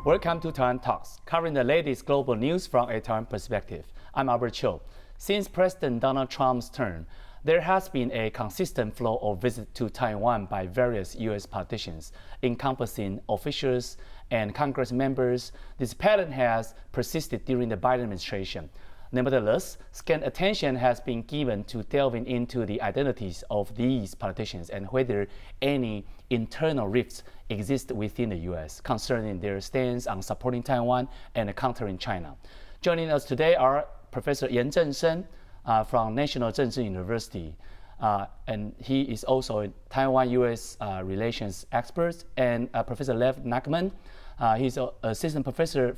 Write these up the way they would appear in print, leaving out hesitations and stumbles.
Welcome to Taiwan Talks, covering the latest global news from a Taiwan perspective. I'm Albert Cho. Since President Donald Trump's term, there has been a consistent flow of visits to Taiwan by various U.S. politicians, encompassing officials and Congress members. This pattern has persisted during the Biden administration. Nevertheless, scant attention has been given to delving into the identities of these politicians and whether any internal rifts exist within the U.S. concerning their stance on supporting Taiwan and countering China. Joining us today are Professor Chen-shen from National Chengchi University, and he is also a Taiwan-U.S. relations expert, and Professor Lev Nachman. He's an assistant professor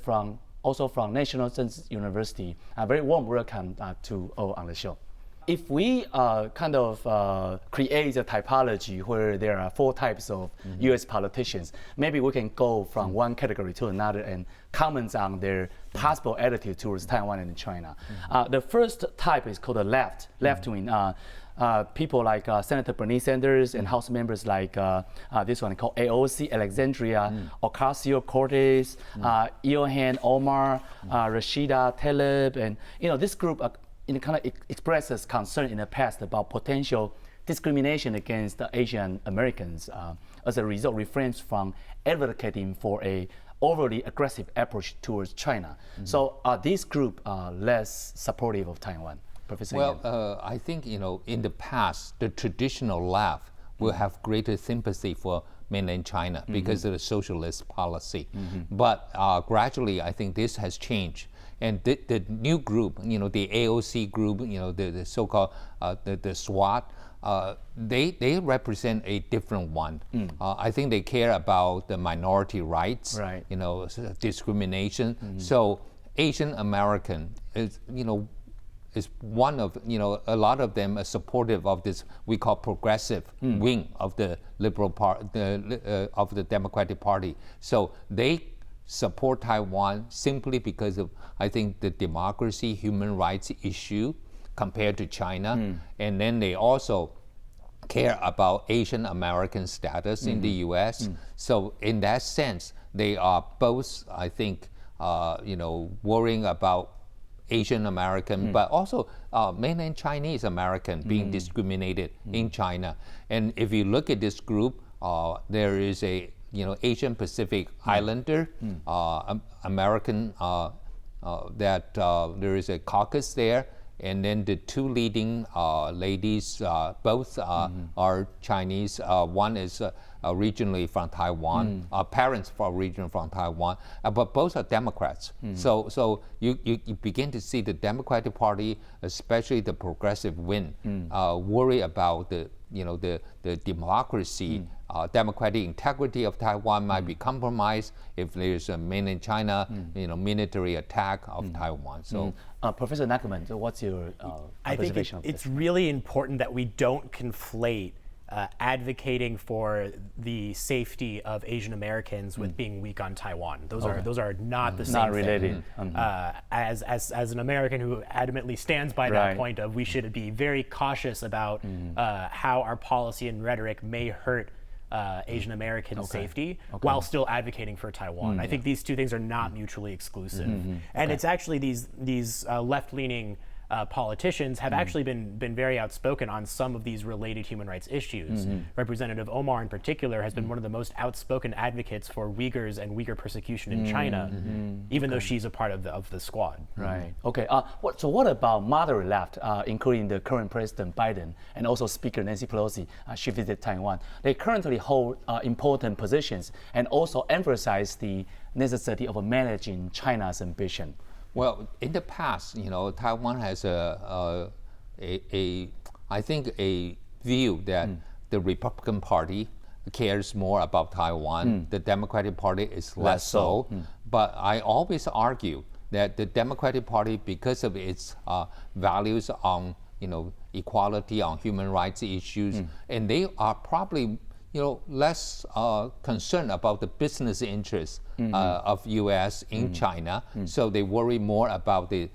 also from National Chengchi University. A very warm welcome to all on the show. If we create a typology where there are four types of U.S. politicians, maybe we can go from one category to another and comment on their possible attitude towards Taiwan and China. The first type is called the Leftwing. People like Senator Bernie Sanders and House members like this one called AOC, Alexandria Ocasio-Cortez, Ilhan Omar, Rashida Tlaib, and this group expresses concern in the past about potential discrimination against Asian Americans. As a result, refrains from advocating for a overly aggressive approach towards China. So this group less supportive of Taiwan? Professor Well, I think, in the past, the traditional left will have greater sympathy for mainland China because of the socialist policy. But gradually, I think this has changed. And the new group, the AOC group, the so-called the SWAT, they represent a different one. I think they care about the minority rights, right. Discrimination. So Asian American is one of, a lot of them are supportive of this we call progressive wing of the liberal part, of the Democratic Party. So they support Taiwan simply because of, I think, the democracy, human rights issue compared to China. And then they also care about Asian American status in the U.S. So in that sense, they are both, I think, worrying about Asian American, but also mainland Chinese American being discriminated in China. And if you look at this group, there is a Asian Pacific Islander American that there is a caucus there, and then the two leading ladies, both are Chinese. One is originally from Taiwan, parents are originally from Taiwan, but both are Democrats. So you begin to see the Democratic Party, especially the progressive wing, worry about the democracy, democratic integrity of Taiwan might be compromised if there's a mainland China, military attack of Taiwan. So, Professor Nachman, so what's your observation? I think it's really important that we don't conflate advocating for the safety of Asian Americans with being weak on Taiwan. Those are not the same not related. thing. As an American who adamantly stands by that point of we should be very cautious about how our policy and rhetoric may hurt Asian American safety while still advocating for Taiwan. I think these two things are not mutually exclusive. And it's actually these left-leaning politicians have actually been very outspoken on some of these related human rights issues. Representative Omar in particular has been one of the most outspoken advocates for Uyghurs and Uyghur persecution in China, even though she's a part of the squad. Right. Okay. So what about moderate left, including the current President Biden and also Speaker Nancy Pelosi? She visited Taiwan. They currently hold important positions and also emphasize the necessity of managing China's ambition. Well, in the past, Taiwan has I think a view that the Republican Party cares more about Taiwan. The Democratic Party is less so. But I always argue that the Democratic Party, because of its values on equality, on human rights issues, and they are probably less concerned about the business interests of U.S. in China. So they worry more about the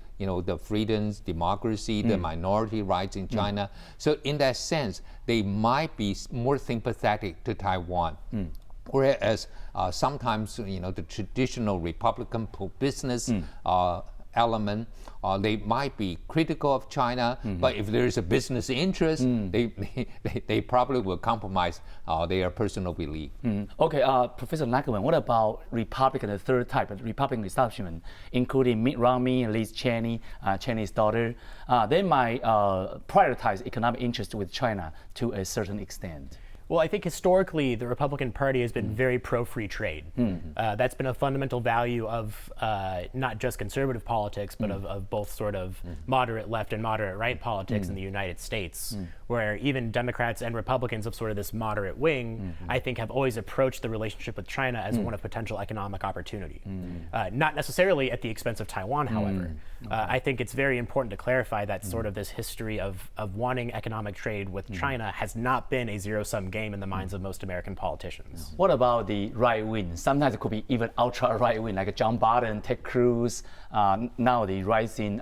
freedoms, democracy, the minority rights in China. So in that sense, they might be more sympathetic to Taiwan. Whereas sometimes, the traditional Republican pro-business element, they might be critical of China, but if there is a business interest, they probably will compromise their personal belief. Okay, Professor Nachman, what about Republican, the third type, Republican establishment, including Mitt Romney, Liz Cheney, Cheney's daughter? They might prioritize economic interest with China to a certain extent. Well, I think historically the Republican Party has been very pro-free trade. That's been a fundamental value of not just conservative politics, but of both sort of moderate left and moderate right politics in the United States, where even Democrats and Republicans of sort of this moderate wing, I think, have always approached the relationship with China as one of potential economic opportunity. Not necessarily at the expense of Taiwan, however. I think it's very important to clarify that sort of this history of wanting economic trade with China has not been a zero-sum game in the minds of most American politicians. What about the right wing? Sometimes it could be even ultra right wing, like John Biden, Ted Cruz, now the rising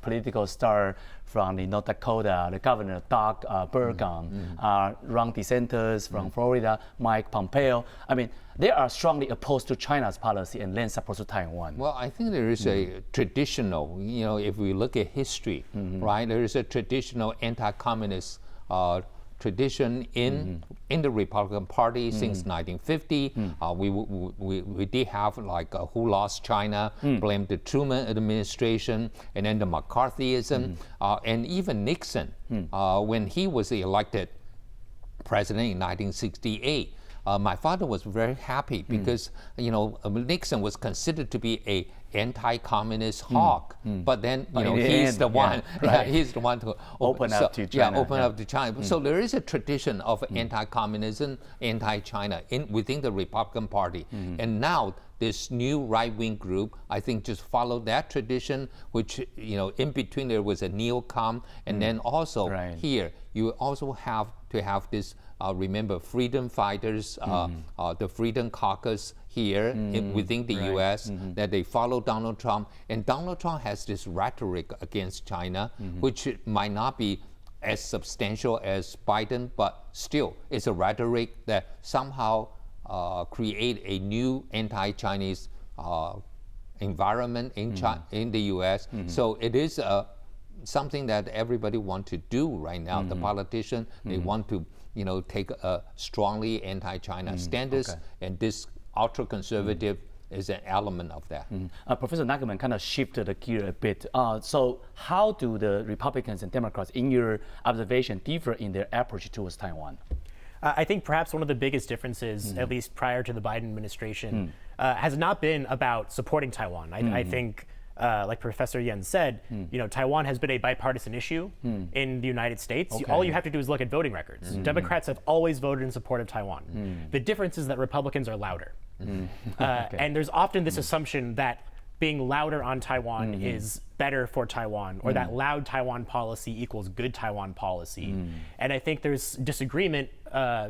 political star from the North Dakota, the governor Doug Burgum, Ron DeSantis from Florida, Mike Pompeo. I mean, they are strongly opposed to China's policy and lend support to Taiwan. Well, I think there is a traditional, if we look at history, right, there is a traditional anti-communist tradition in the Republican Party since 1950. We did have like Who Lost China, blamed the Truman administration, and then the McCarthyism, and even Nixon, when he was elected president in 1968. My father was very happy because Nixon was considered to be a anti-communist hawk, but then he's the one to open up to China. Open up to China. So there is a tradition of anti-communism, anti-China within the Republican Party, and now this new right-wing group, I think, just followed that tradition, which in between there was a neocon, and then also here you also have to have this. Remember, freedom fighters, the Freedom Caucus here within the U.S., that they follow Donald Trump. And Donald Trump has this rhetoric against China, which might not be as substantial as Biden, but still it's a rhetoric that somehow create a new anti-Chinese environment in the U.S. So it is something that everybody wants to do right now. The politicians, they want to take a strongly anti-China standards, and this ultra-conservative is an element of that. Professor Nachman kind of shifted the gear a bit. So how do the Republicans and Democrats, in your observation, differ in their approach towards Taiwan? I think perhaps one of the biggest differences, at least prior to the Biden administration, has not been about supporting Taiwan. I think like Professor Yen said, Taiwan has been a bipartisan issue in the United States. All you have to do is look at voting records. Democrats have always voted in support of Taiwan. The difference is that Republicans are louder. And there's often this assumption that being louder on Taiwan is better for Taiwan, or that loud Taiwan policy equals good Taiwan policy. And I think there's disagreement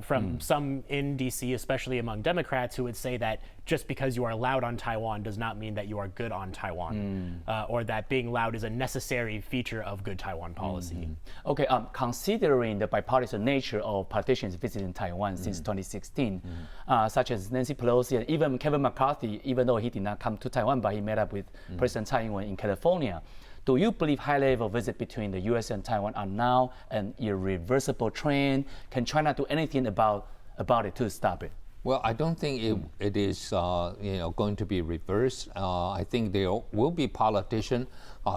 from some in DC, especially among Democrats, who would say that just because you are loud on Taiwan does not mean that you are good on Taiwan, or that being loud is a necessary feature of good Taiwan policy. Okay, considering the bipartisan nature of politicians visiting Taiwan since 2016, such as Nancy Pelosi and even Kevin McCarthy, even though he did not come to Taiwan, but he met up with President Tsai Ing-wen in California. Do you believe high-level visits between the U.S. and Taiwan are now an irreversible trend? Can China do anything about it to stop it? Well, I don't think it is going to be reversed. I think there will be politicians,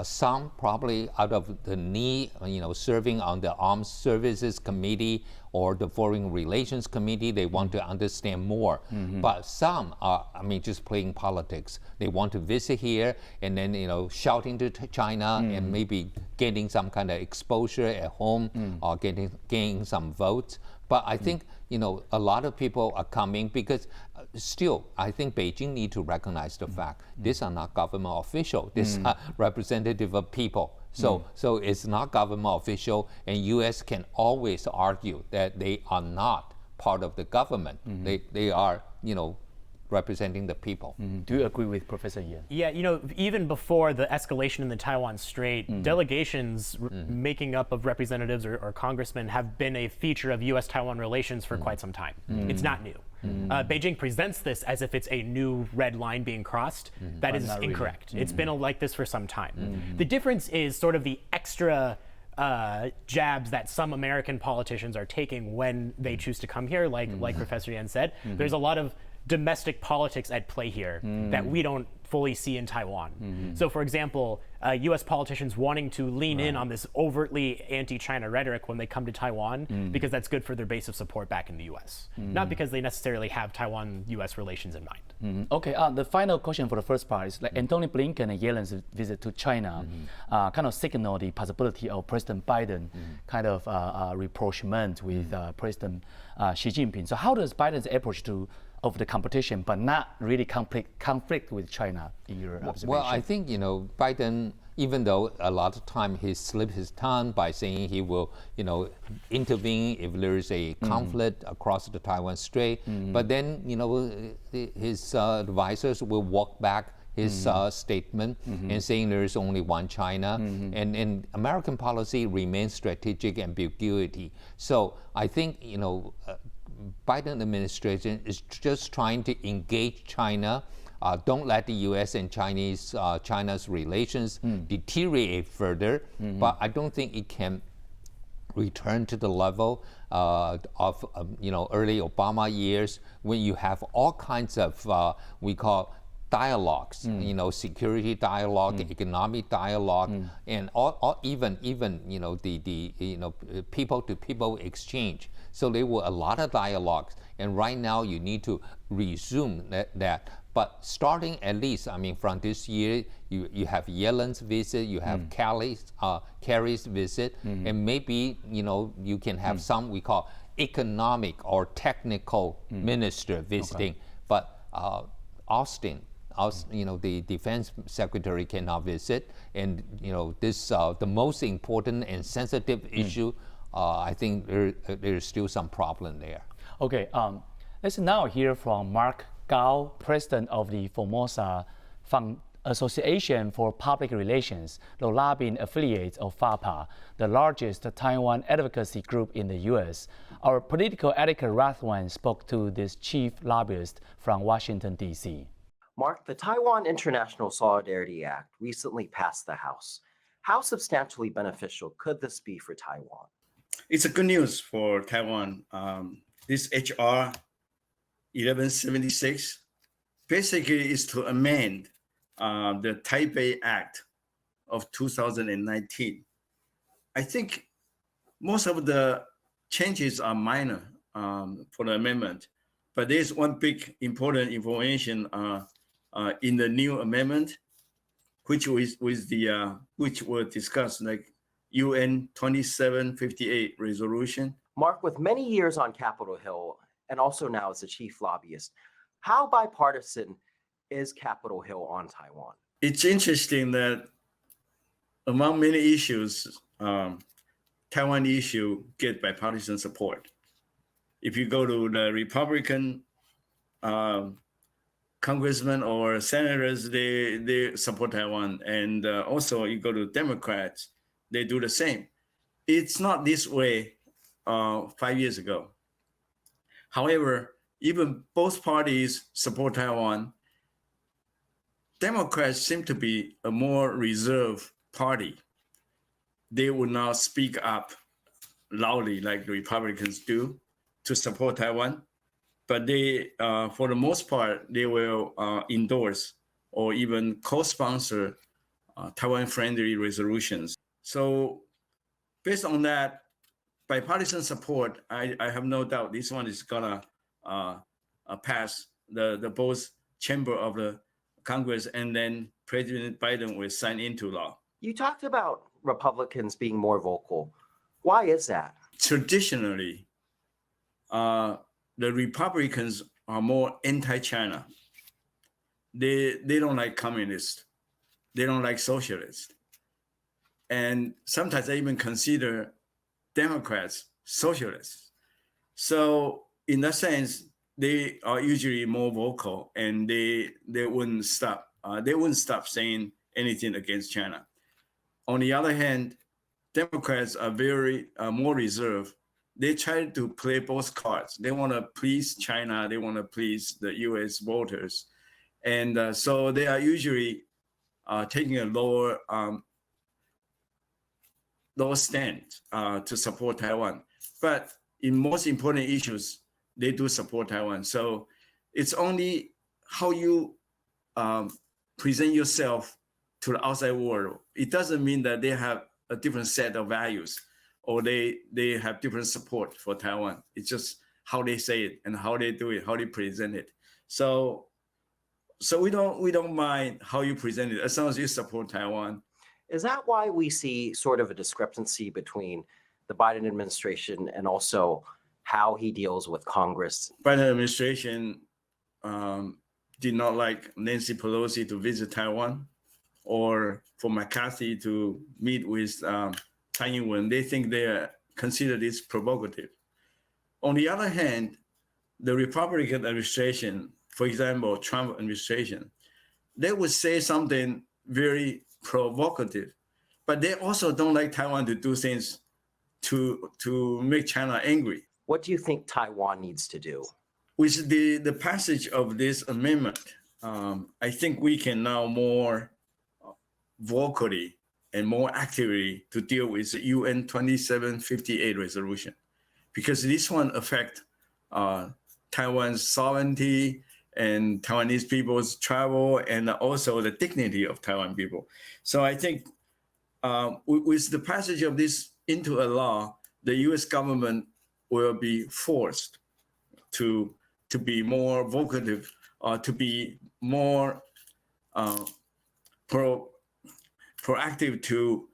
some probably out of the need, serving on the Armed Services Committee or the Foreign Relations Committee. They want to understand more. But some are, just playing politics. They want to visit here and then, shouting to China and maybe getting some kind of exposure at home or gaining some votes. But I think, a lot of people are coming because still, I think Beijing need to recognize the fact these are not government officials. These are representative of people. So it's not government official, and U.S. can always argue that they are not part of the government. They are, representing the people. Do you agree with Professor Yan? Yeah, even before the escalation in the Taiwan Strait, delegations making up of representatives or congressmen have been a feature of U.S.-Taiwan relations for quite some time. It's not new. Beijing presents this as if it's a new red line being crossed. That is incorrect. It's been like this for some time. The difference is sort of the extra jabs that some American politicians are taking when they choose to come here, like Professor Yan said. There's a lot of domestic politics at play here that we don't fully see in Taiwan. So for example, US politicians wanting to lean in on this overtly anti-China rhetoric when they come to Taiwan because that's good for their base of support back in the US, not because they necessarily have Taiwan-US relations in mind. Okay, the final question for the first part is like Antony Blinken and Yellen's visit to China kind of signal the possibility of President Biden kind of rapprochement with President Xi Jinping. So how does Biden's approach of the competition, but not really conflict with China in your observation? Well, I think, Biden, even though a lot of time he slipped his tongue by saying he will, intervene if there is a conflict across the Taiwan Strait, but then, his advisors will walk back his statement and saying there is only one China, and American policy remains strategic ambiguity. So I think, Biden administration is just trying to engage China. Don't let the U.S. and China's relations deteriorate further. But I don't think it can return to the level of early Obama years when you have all kinds of we call dialogues, security dialogue, economic dialogue, and even the people-to-people exchange. So there were a lot of dialogues, and right now you need to resume that. But starting at least, from this year, you have Yellen's visit, you have Kerry's visit, and maybe you can have some we call economic or technical minister visiting. But Austin, the defense secretary cannot visit, and this the most important and sensitive issue. I think there's still some problem there. Okay, let's now hear from Mark Gao, president of the Formosa Association for Public Relations, the lobbying affiliate of FAPA, the largest Taiwan advocacy group in the U.S. Our political editor Rightwing spoke to this chief lobbyist from Washington, D.C. Mark, the Taiwan International Solidarity Act recently passed the House. How substantially beneficial could this be for Taiwan? It's a good news for Taiwan. This HR 1176 basically is to amend the Taipei Act of 2019. I think most of the changes are minor for the amendment, but there's one big important information in the new amendment, which were discussed, like UN 2758 resolution. Mark, with many years on Capitol Hill and also now as the chief lobbyist, how bipartisan is Capitol Hill on Taiwan? It's interesting that among many issues, Taiwan issue get bipartisan support. If you go to the Republican congressmen or senators, they support Taiwan. And also you go to Democrats, they do the same. It's not this way 5 years ago. However, even both parties support Taiwan. Democrats seem to be a more reserved party. They will not speak up loudly like the Republicans do to support Taiwan, but they, for the most part, they will endorse or even co-sponsor Taiwan-friendly resolutions. So based on that bipartisan support, I have no doubt this one is gonna pass the both chamber of the Congress, and then President Biden will sign into law. You talked about Republicans being more vocal. Why is that? Traditionally, the Republicans are more anti-China. They don't like communists. They don't like socialists. And sometimes they even consider Democrats socialists. So in that sense, they are usually more vocal, and they wouldn't stop. They wouldn't stop saying anything against China. On the other hand, Democrats are very more reserved. They try to play both cards. They want to please China. They want to please the U.S. voters, and so they are usually taking a lower stand to support Taiwan. But in most important issues, they do support Taiwan. So it's only how you present yourself to the outside world. It doesn't mean that they have a different set of values or they have different support for Taiwan. It's just how they say it and how they do it, how they present it. So we don't mind how you present it as long as you support Taiwan. Is that why we see sort of a discrepancy between the Biden administration and also how he deals with Congress? Biden administration did not like Nancy Pelosi to visit Taiwan, or for McCarthy to meet with Taiwan. They think they consider this provocative. On the other hand, the Republican administration, for example, Trump administration, they would say something very provocative, but they also don't like Taiwan to do things to make China angry. What do you think Taiwan needs to do? With the passage of this amendment, I think we can now more vocally and more actively to deal with the UN 2758 resolution, because this one affects Taiwan's sovereignty and Taiwanese people's travel and also the dignity of Taiwan people. So I think with the passage of this into a law, the U.S. government will be forced to be more vocative, to be more proactive to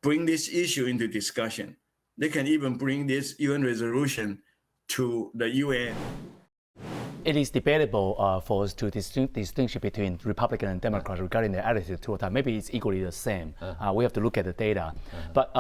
bring this issue into discussion. They can even bring this UN resolution to the UN. It is debatable for us to distinguish between Republican and Democrats regarding their attitude toward Taiwan. Maybe it's equally the same. We have to look at the data. But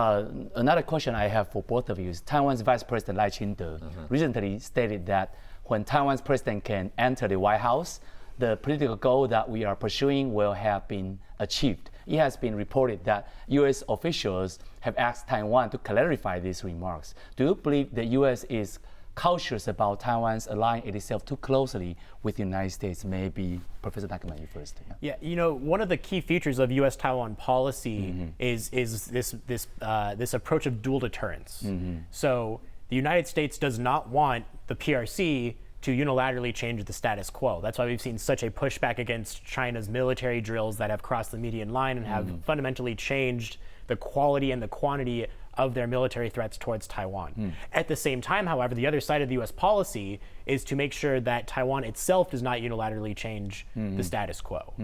another question I have for both of you is Taiwan's Vice President Lai Ching-te recently stated that when Taiwan's president can enter the White House, the political goal that we are pursuing will have been achieved. It has been reported that U.S. officials have asked Taiwan to clarify these remarks. Do you believe the U.S. is cautious about Taiwan's aligning itself too closely with the United States? Maybe Professor Nachman, you first. Yeah, you know, one of the key features of U.S. Taiwan policy is this approach of dual deterrence. So the United States does not want the PRC to unilaterally change the status quo. That's why we've seen such a pushback against China's military drills that have crossed the median line and have fundamentally changed the quality and the quantity of their military threats towards Taiwan. At the same time, however, the other side of the U.S. policy is to make sure that Taiwan itself does not unilaterally change the status quo.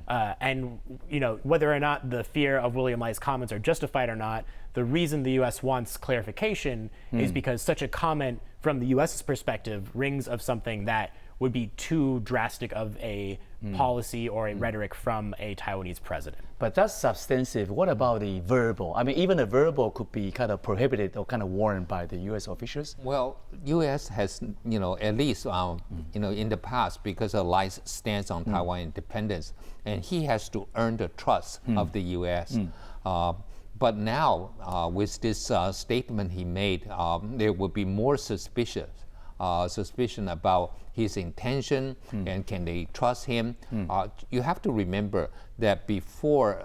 And you know, whether or not the fear of William Lai's comments are justified or not, the reason the U.S. wants clarification is because such a comment from the U.S.'s perspective rings of something that would be too drastic of a policy or a rhetoric from a Taiwanese president. But that's substantive. What about the verbal? I mean, even the verbal could be kind of prohibited or kind of warned by the U.S. officials. Well, U.S. has, you know, at least, you know, in the past, because of Lai's stance on Taiwan independence, and he has to earn the trust of the U.S. But now, with this statement he made, there will be more suspicion about his intention and can they trust him. You have to remember that before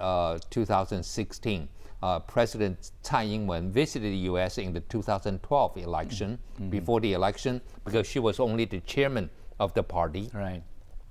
2016, President Tsai Ing-wen visited the U.S. in the 2012 election, before the election, because she was only the chairman of the party. Right.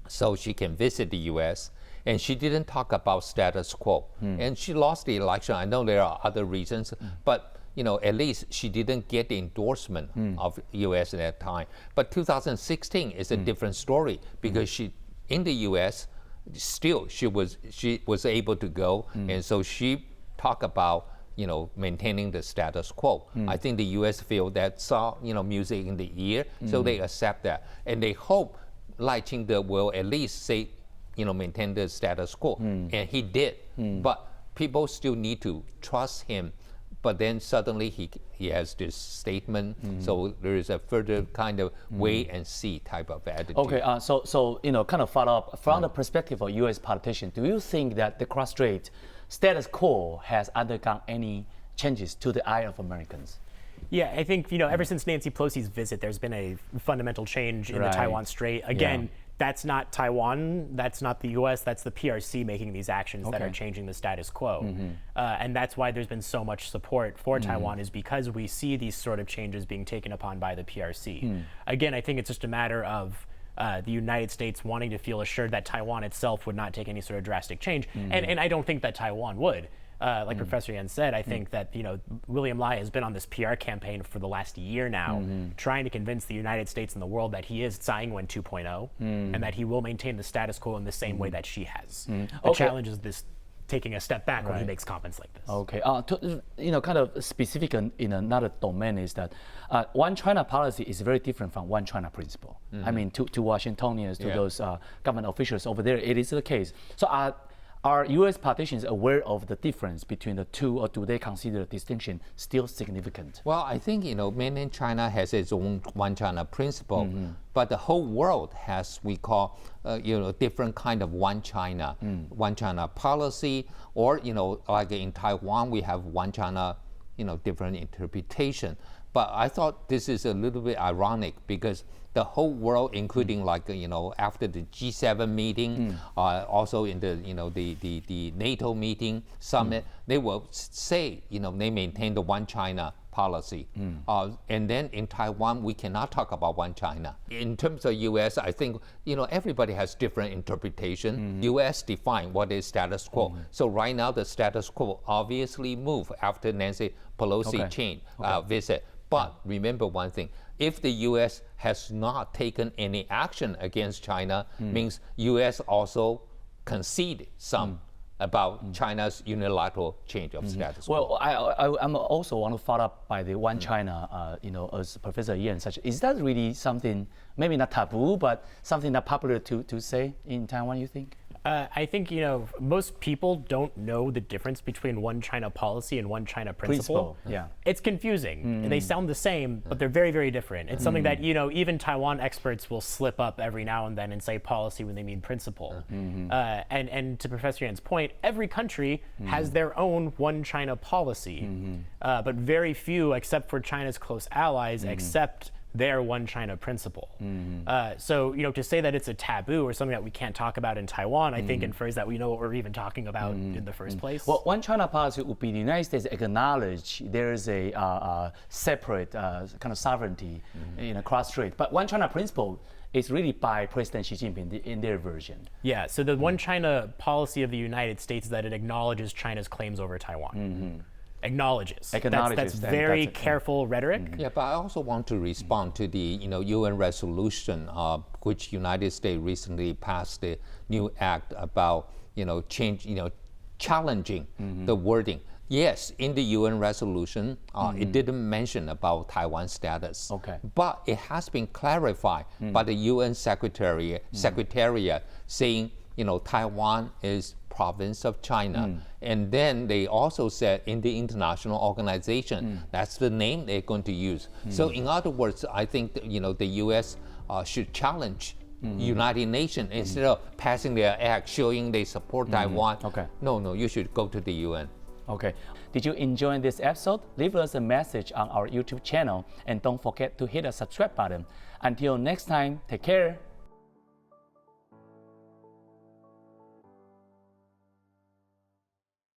So she can visit the U.S., and she didn't talk about status quo. And she lost the election. I know there are other reasons, but you know, at least she didn't get the endorsement of U.S. at that time. But 2016 is a different story, because she, in the U.S., still she was able to go, and so she talked about, you know, maintaining the status quo. I think the U.S. feel that's you know, music in the ear, so they accept that, and they hope Lai Ching-te will at least say, you know, maintain the status quo, and he did. But people still need to trust him. but then suddenly he has this statement. So there is a further kind of wait and see type of attitude. Okay, so kind of follow up from the perspective of U.S. politicians. Do you think that the cross-strait status quo has undergone any changes to the eye of Americans? Yeah, I think, ever since Nancy Pelosi's visit, there's been a fundamental change in the Taiwan Strait. Again, that's not Taiwan, that's not the US, that's the PRC making these actions that are changing the status quo. And that's why there's been so much support for Taiwan, is because we see these sort of changes being taken upon by the PRC. Again, I think it's just a matter of the United States wanting to feel assured that Taiwan itself would not take any sort of drastic change. And I don't think that Taiwan would. Like Professor Yan said, I think that William Lai has been on this PR campaign for the last year now, trying to convince the United States and the world that he is Tsai Ing-wen 2.0, and that he will maintain the status quo in the same way that she has. The challenge is this taking a step back when he makes comments like this. Okay, kind of specific in another domain is that one China policy is very different from one China principle. I mean, to Washingtonians, to those government officials over there, it is the case. So are U.S. politicians aware of the difference between the two, or do they consider the distinction still significant? Well, I think, mainland China has its own one China principle, but the whole world has, we call, different kind of one China policy, or, like in Taiwan, we have one China, different interpretation. But I thought this is a little bit ironic because the whole world, including after the G7 meeting, also in the the NATO meeting summit, they will say they maintain the one China policy, and then in Taiwan we cannot talk about one China. In terms of U.S., I think everybody has different interpretation. U.S. define what is status quo. So right now the status quo obviously moved after Nancy Pelosi visit. But remember one thing, if the U.S. has not taken any action against China, means U.S. also conceded some about China's unilateral change of status quo. Well, I also want to follow up by the one China, as Professor Yan such. Is that really something, maybe not taboo, but something not popular to say in Taiwan, you think? I think, most people don't know the difference between one China policy and one China principle. It's confusing. They sound the same, but they're very, very different. It's something that, even Taiwan experts will slip up every now and then and say policy when they mean principle. And to Professor Yan's point, every country has their own one China policy, but very few, except for China's close allies, accept their one China principle. So, to say that it's a taboo or something that we can't talk about in Taiwan, I think infers that we know what we're even talking about in the first place. Well, one China policy would be the United States acknowledge there is a separate kind of sovereignty in a cross-strait. But one China principle is really by President Xi Jinping in their version. Yeah, so the one China policy of the United States is that it acknowledges China's claims over Taiwan. Acknowledges. That's very careful rhetoric. Yeah, but I also want to respond to the UN resolution, which United States recently passed the new act about challenging the wording. Yes, in the UN resolution, it didn't mention about Taiwan status. But it has been clarified by the UN Secretariat saying Taiwan is province of China. And then they also said in the international organization, that's the name they're going to use. So in other words, I think the US should challenge United Nations instead of passing their act showing they support Taiwan. No, you should go to the UN. Okay. Did you enjoy this episode? Leave us a message on our YouTube channel and don't forget to hit the subscribe button. Until next time, take care.